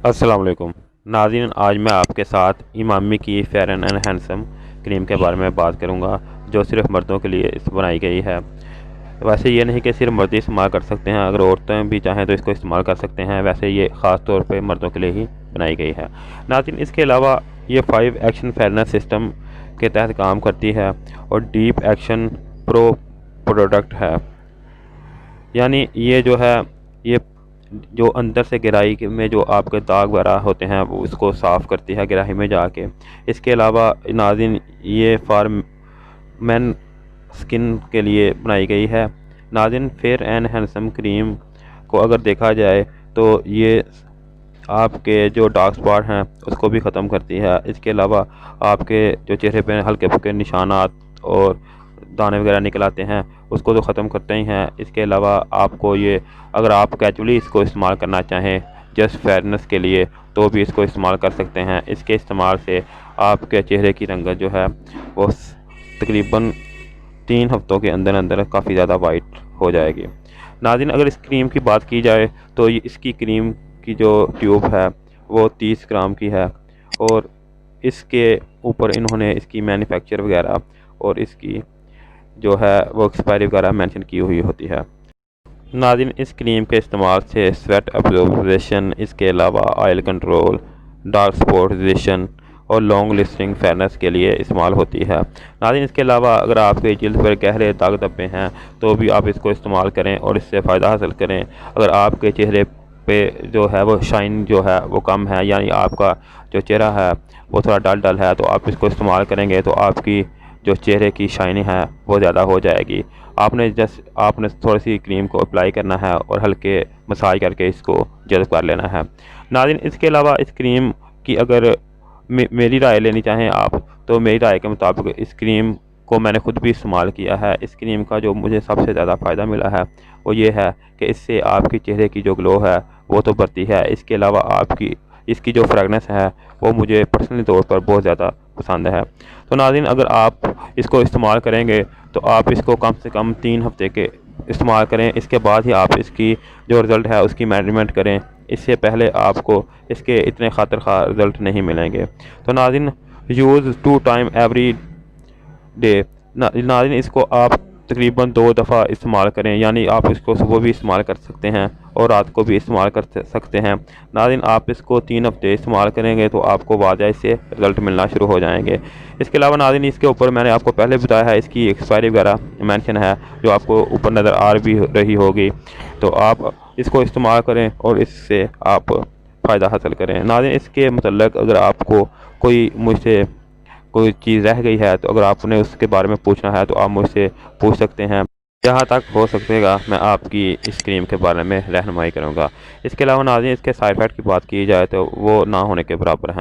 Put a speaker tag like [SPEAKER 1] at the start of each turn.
[SPEAKER 1] السلام علیکم ناظرین، آج میں آپ کے ساتھ امامی کی فیئر اینڈ ہینڈسم کریم کے بارے میں بات کروں گا، جو صرف مردوں کے لیے بنائی گئی ہے۔ ویسے یہ نہیں کہ صرف مرد ہی استعمال کر سکتے ہیں، اگر عورتیں بھی چاہیں تو اس کو استعمال کر سکتے ہیں۔ ویسے یہ خاص طور پہ مردوں کے لیے ہی بنائی گئی ہے۔ ناظرین، اس کے علاوہ یہ 5 ایکشن فیئرنس سسٹم کے تحت کام کرتی ہے اور ڈیپ ایکشن پرو پروڈکٹ ہے، یعنی یہ جو ہے یہ جو اندر سے گہرائی میں جو آپ کے داغ وغیرہ ہوتے ہیں وہ اس کو صاف کرتی ہے گہرائی میں جا کے۔ اس کے علاوہ ناظرین یہ فار مین سکن کے لیے بنائی گئی ہے۔ ناظرین، فیئر اینڈ ہینڈسم کریم کو اگر دیکھا جائے تو یہ آپ کے جو ڈارک سپاٹ ہیں اس کو بھی ختم کرتی ہے۔ اس کے علاوہ آپ کے جو چہرے پہ ہلکے پھلکے نشانات اور دانے وغیرہ نکل آتے ہیں اس کو تو ختم کرتے ہی ہیں۔ اس کے علاوہ آپ کو یہ اگر آپ کیجولی اس کو استعمال کرنا چاہیں جسٹ فیئرنس کے لیے تو بھی اس کو استعمال کر سکتے ہیں۔ اس کے استعمال سے آپ کے چہرے کی رنگت جو ہے وہ تقریباً 3 ہفتوں کے اندر کافی زیادہ وائٹ ہو جائے گی۔ ناظرین، اگر اس کریم کی بات کی جائے تو اس کی کریم کی جو ٹیوب ہے وہ 30 گرام کی ہے اور اس کے اوپر انہوں نے اس کی مینوفیکچر وغیرہ اور اس کی جو ہے وہ ایکسپائری وغیرہ مینشن کی ہوئی ہوتی ہے۔ ناظرین، اس کریم کے استعمال سے سویٹ ایبزوربشن، اس کے علاوہ آئل کنٹرول، ڈارک سپاٹ ریزیشن اور لانگ لاسٹنگ فیئرنس کے لیے استعمال ہوتی ہے۔ ناظرین، اس کے علاوہ اگر آپ کے جلد پر گہرے داغ دھبے ہیں تو بھی آپ اس کو استعمال کریں اور اس سے فائدہ حاصل کریں۔ اگر آپ کے چہرے پہ جو ہے وہ شائن جو ہے وہ کم ہے، یعنی آپ کا جو چہرہ ہے وہ تھوڑا ڈل ہے، تو آپ اس کو استعمال کریں گے تو آپ کی جو چہرے کی شائننگ ہے وہ زیادہ ہو جائے گی۔ آپ نے تھوڑی سی کریم کو اپلائی کرنا ہے اور ہلکے مساج کر کے اس کو جذب کر لینا ہے۔ ناظرین، اس کے علاوہ اس کریم کی اگر میری رائے لینی چاہیں آپ تو میری رائے کے مطابق اس کریم کو میں نے خود بھی استعمال کیا ہے۔ اس کریم کا جو مجھے سب سے زیادہ فائدہ ملا ہے وہ یہ ہے کہ اس سے آپ کی چہرے کی جو گلو ہے وہ تو بڑھتی ہے، اس کے علاوہ اس کی جو فریگنس ہے وہ مجھے پرسنلی طور پر بہت زیادہ پسند ہے۔ تو ناظرین، اگر آپ اس کو استعمال کریں گے تو آپ اس کو کم سے کم 3 ہفتے کے استعمال کریں، اس کے بعد ہی آپ اس کی جو رزلٹ ہے اس کی میجرمنٹ کریں۔ اس سے پہلے آپ کو اس کے اتنے خاطر خواہ رزلٹ نہیں ملیں گے۔ تو ناظرین، یوز 2 ٹائم ایوری ڈے۔ ناظرین، اس کو آپ تقریباً 2 دفعہ استعمال کریں، یعنی آپ اس کو صبح بھی استعمال کر سکتے ہیں اور رات کو بھی استعمال کر سکتے ہیں۔ ناظرین، آپ اس کو 3 ہفتے استعمال کریں گے تو آپ کو واضح اس سے رزلٹ ملنا شروع ہو جائیں گے۔ اس کے علاوہ ناظرین، اس کے اوپر میں نے آپ کو پہلے بتایا ہے اس کی ایکسپائری وغیرہ مینشن ہے جو آپ کو اوپر نظر آ بھی رہی ہوگی، تو آپ اس کو استعمال کریں اور اس سے آپ فائدہ حاصل کریں۔ ناظرین، اس کے متعلق اگر آپ کو مجھ سے کوئی چیز رہ گئی ہے تو اگر آپ نے اس کے بارے میں پوچھنا ہے تو آپ مجھ سے پوچھ سکتے ہیں، جہاں تک ہو سکے گا میں آپ کی اس کریم کے بارے میں رہنمائی کروں گا۔ اس کے علاوہ ناظرین، اس کے سائیڈ افیکٹ کی بات کی جائے تو وہ نہ ہونے کے برابر ہیں۔